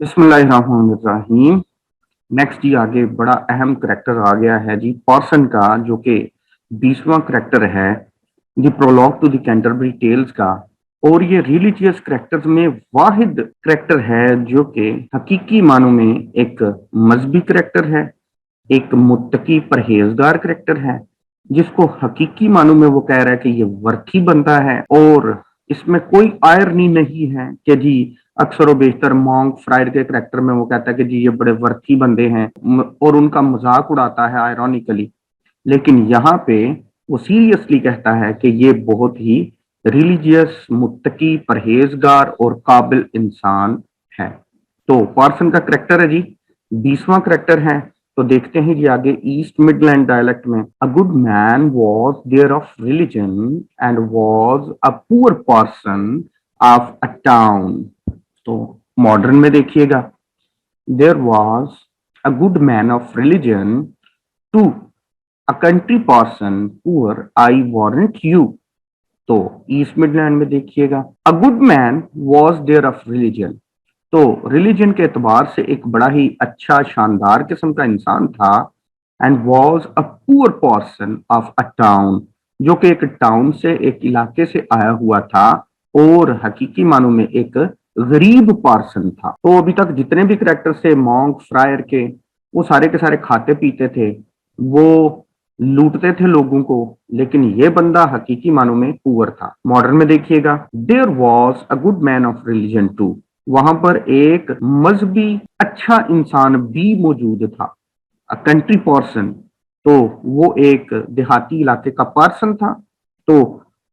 बिस्मिल्लाहिर्रहमानिर्रहीम। नेक्स्ट जी आगे बड़ा अहम करैक्टर आ गया है जी पर्सन का, जो कि 20वां करैक्टर है जी prologue to the Canterbury Tales का। और ये रिलीजियस करैक्टर्स में वाहिद करैक्टर है जो कि हकीकी मानों में एक मजहबी करैक्टर है, एक मुत्तकी परहेजगार करैक्टर है, जिसको हकीकी मानों में वो कह रहा है कि ये वर्थी बंदा है। और इसमें कोई आयरनी नहीं है कि जी अक्सर व बेशतर मॉन्क फ्राइड के करैक्टर में वो कहता है कि जी ये बड़े वर्थी बंदे हैं और उनका मजाक उड़ाता है आयरॉनिकली। लेकिन यहाँ पे वो सीरियसली कहता है कि ये बहुत ही रिलीजियस, मुत्तकी, परहेजगार और काबिल इंसान है। तो पार्सन का करैक्टर है जी 20वां करैक्टर है। तो देखते हैं जी आगे ईस्ट मिडलैंड डायलेक्ट में। A good man was there of religion and was a poor person of a town. तो मॉडर्न में देखिएगा, there was a good man of religion too a country person poor, I warrant you. तो East Midland में देखिएगा, a good man was there of religion. तो religion के एतबार से एक बड़ा ही अच्छा शानदार किस्म का इंसान था। And was a poor person of a town, जो कि एक टाउन से, एक इलाके से आया हुआ था और हकीकी मानों में एक गरीब पर्सन था। तो अभी तक जितने भी करेक्टर थे मॉन्क फ्रायर के, वो सारे के सारे खाते पीते थे, वो लूटते थे लोगों को, लेकिन ये बंदा हकीकी मानों में पुअर था। मॉडर्न में देखिएगा, there was a good man of religion too. वहां पर एक मजहबी अच्छा इंसान भी मौजूद था। अ कंट्री पर्सन, तो वो एक देहाती इलाके का पर्सन था। तो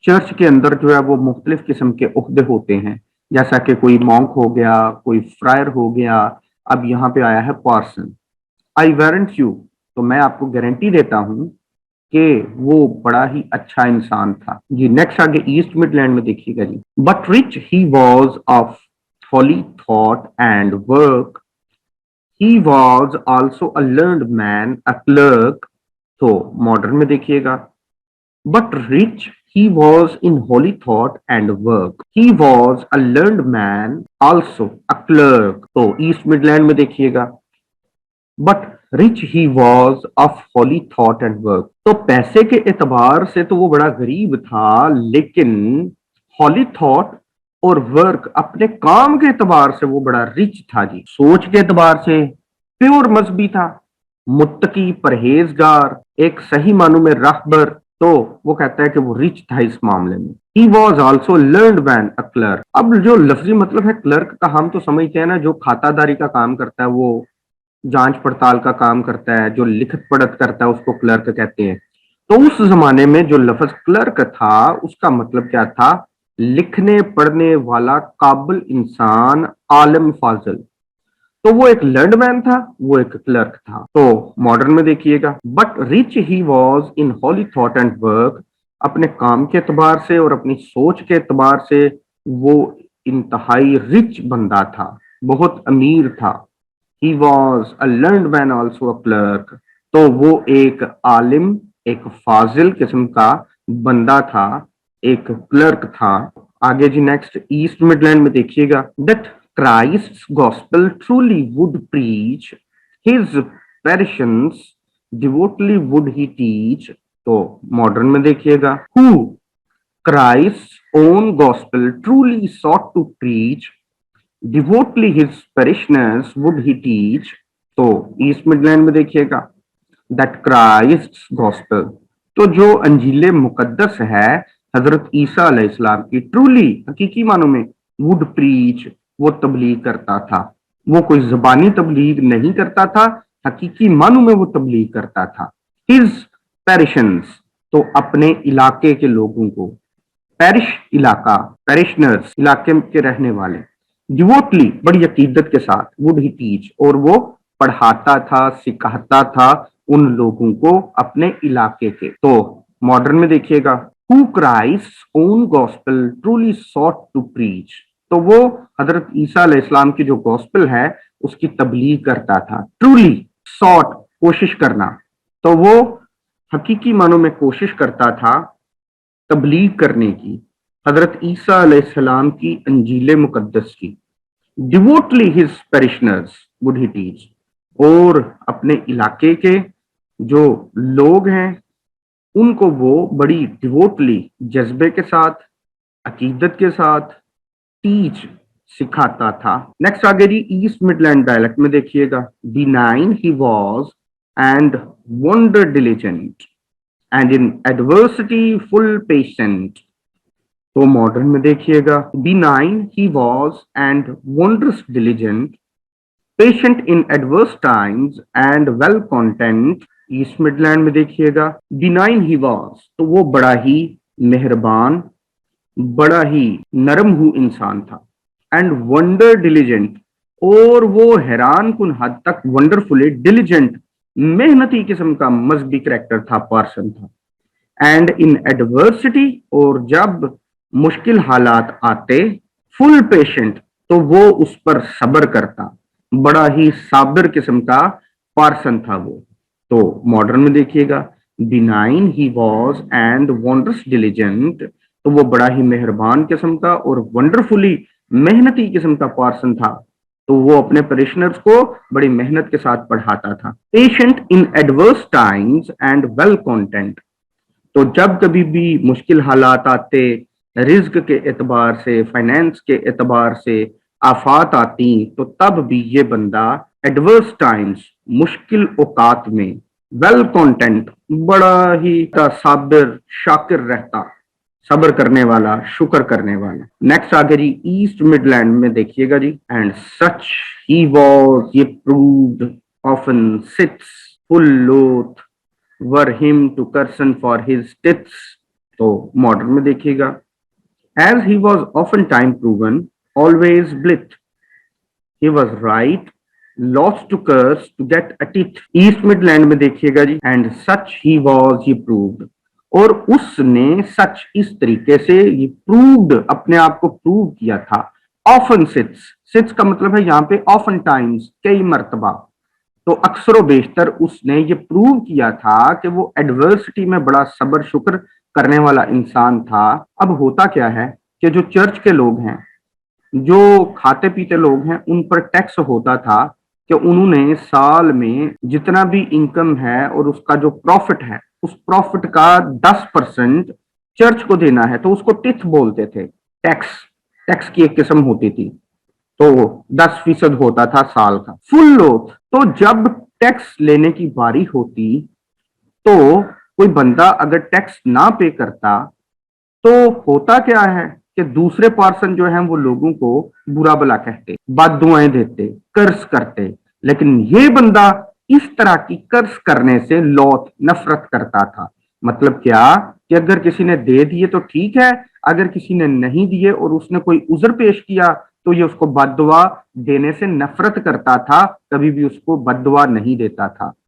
चर्च के अंदर जो है वो मुख्तलिफ किस्म के उहदे होते हैं, जैसा कि कोई मॉन्क हो गया, कोई फ्रायर हो गया। अब यहाँ पे आया है पर्सन। आई वारंट यू, तो मैं आपको गारंटी देता हूं कि वो बड़ा ही अच्छा इंसान था जी। नेक्स्ट आगे ईस्ट मिडलैंड में देखिएगा जी, but rich he was of holy thought and work. He was also a learned man, a clerk. तो मॉडर्न में देखिएगा, but rich he was in holy thought and work. He was a learned man, also a clerk. तो East Midland में देखिएगा, but rich he was of Holi thought and work. तो पैसे के एतबार से तो वो बड़ा गरीब था, लेकिन हॉली थॉट और वर्क, अपने काम के एतबार से वो बड़ा रिच था जी। सोच के एतबार से प्योर मजहबी था, मुत्तकी, परहेजगार, एक सही मानों में राहबर। तो वो कहता है कि वो रिच था इस मामले में। He was also learned man, a clerk. अब जो लफ्जी मतलब है क्लर्क का, हम तो समझते हैं ना, जो खातादारी का काम करता है, वो जांच पड़ताल का काम करता है, जो लिखत पढ़त करता है, उसको क्लर्क कहते हैं। तो उस जमाने में जो लफ्ज क्लर्क था, उसका मतलब क्या था? लिखने पढ़ने वाला काबिल इंसान, आलम फाजल। तो वो एक लर्नड मैन था, वो एक क्लर्क था। तो मॉडर्न में देखिएगा, but rich he was in Holi thought and work. अपने काम के एतबार से और अपनी सोच के एतबार से वो इंतहाई रिच बंदा था, बहुत अमीर था। He was a learned man, also a clerk. तो वो एक आलिम, एक फाजिल किस्म का बंदा था, एक क्लर्क था। आगे जी नेक्स्ट ईस्ट मिडलैंड में देखिएगा, that Christ gospel truly would preach his parishens, devoutly would he teach. तो मॉडर्न में देखिएगा, who Christ own gospel truly sought to preach, devoutly his parishioners would he teach. तो East Midland में देखिएगा, that Christ gospel, तो जो अंजील मुकद्दस है हजरत ईसा अलैहिस्सलाम की, ट्रूली हकीकी मानों में, वुड प्रीच, वो तबलीग करता था। वो कोई जबानी तबलीग नहीं करता था, हकीकी मानों में वो तबलीग करता था। हिज पेरिशंस, तो अपने इलाके के लोगों को, पेरिश इलाका, पेरिशनर्स इलाके के रहने वाले, डिवोटली बड़ी अकीदत के साथ, वुड ही टीच, और वो पढ़ाता था, सिखाता था उन लोगों को अपने इलाके के। तो मॉडर्न में देखिएगा, who Christ own gospel truly sought to preach. तो वो हजरत ईसा अलैहिस्सलाम की जो गॉस्पेल है उसकी तबलीग करता था। ट्रूली सॉट, कोशिश करना, तो वो हकीकी मानों में कोशिश करता था तबलीग करने की, हजरत ईसा अलैहिस्सलाम की अंजील मुकद्दस की। Devoutly his parishioners would he teach, और अपने इलाके के जो लोग हैं उनको वो बड़ी डिवोटली, जज्बे के साथ, अकीदत के साथ टीच, सिखाता था। नेक्स्ट आगे जी, ईस्ट मिडलैंड डायलेक्ट में देखिएगा, benign he was and wonder diligent and in adversity full patient। तो मॉडर्न में देखिएगा, benign he was and wondrous diligent, patient in adverse times and well content। East Midland में देखिएगा, benign he was, तो वो बड़ा ही मेहरबान, बड़ा ही नरम इंसान था, एंड वंडर डिलीजेंट, और वो हैरान कुन हद तक वंडरफुली डिलीजेंट, मेहनती किस्म का मजहबी करेक्टर था, पर्सन था। एंड इन एडवर्सिटी, और जब मुश्किल हालात आते, फुल पेशेंट, तो वो उस पर सब्र करता, बड़ा ही साबिर किस्म का पर्सन था वो। तो मॉडर्न में देखिएगा, benign he was and wondrous diligent, तो वो बड़ा ही मेहरबान किस्म का और वंडरफुली मेहनती किस्म का पर्सन था, तो वो अपने पेरिशनर्स को बड़ी मेहनत के साथ पढ़ाता था। Patient in adverse times and well content, तो जब कभी भी मुश्किल हालात आते, रिज्क के एतबार से, फाइनेंस के एतबार से आफात आती, तो तब भी ये बंदा एडवर्स टाइम्स, मुश्किल औकात में, वेल कंटेंट, बड़ा ही साबिर शाकिर रहता, सब्र करने वाला, शुक्र करने वाला। नेक्स्ट आगे जी, ईस्ट मिडलैंड में देखिएगा जी, and such he was, ye proved often sits full loath were him to cursen for his tips. तो मॉडर्न में देखिएगा, as he was often time proven always blithe, he was right lost to curse to get a tit. East Midland में देखिएगा जी, and such he was, he proved, और उसने सच, इस तरीके से, ये प्रूव्ड, अपने आप को प्रूव किया था। ऑफन सिट्स, सिट्स का मतलब है यहाँ पे ऑफन टाइम्स, कई मर्तबा, तो अक्सर बेशतर उसने ये प्रूव किया था कि वो एडवर्सिटी में बड़ा सब्र शुक्र करने वाला इंसान था। अब होता क्या है कि जो चर्च के लोग हैं, जो खाते पीते लोग हैं, उन पर टैक्स होता था कि उन्होंने साल में जितना भी इनकम है और उसका जो प्रॉफिट है, उस प्रॉफिट का 10% चर्च को देना है, तो उसको टिथ बोलते थे। टैक्स, टैक्स की एक किस्म होती थी, तो 10% होता था साल का। फुल लोथ, तो जब टैक्स लेने की बारी होती, तो कोई बंदा अगर टैक्स ना पे करता, तो होता क्या है कि दूसरे पर्सन जो है वो लोगों को बुरा भला कहते, बददुआएं देते, कर्ज करते, लेकिन ये बंदा इस तरह की कर्ज करने से लौट, नफरत करता था। मतलब क्या कि अगर किसी ने दे दिए तो ठीक है, अगर किसी ने नहीं दिए और उसने कोई उज़र पेश किया, तो ये उसको बददुआ देने से नफरत करता था, कभी भी उसको बददुआ नहीं देता था।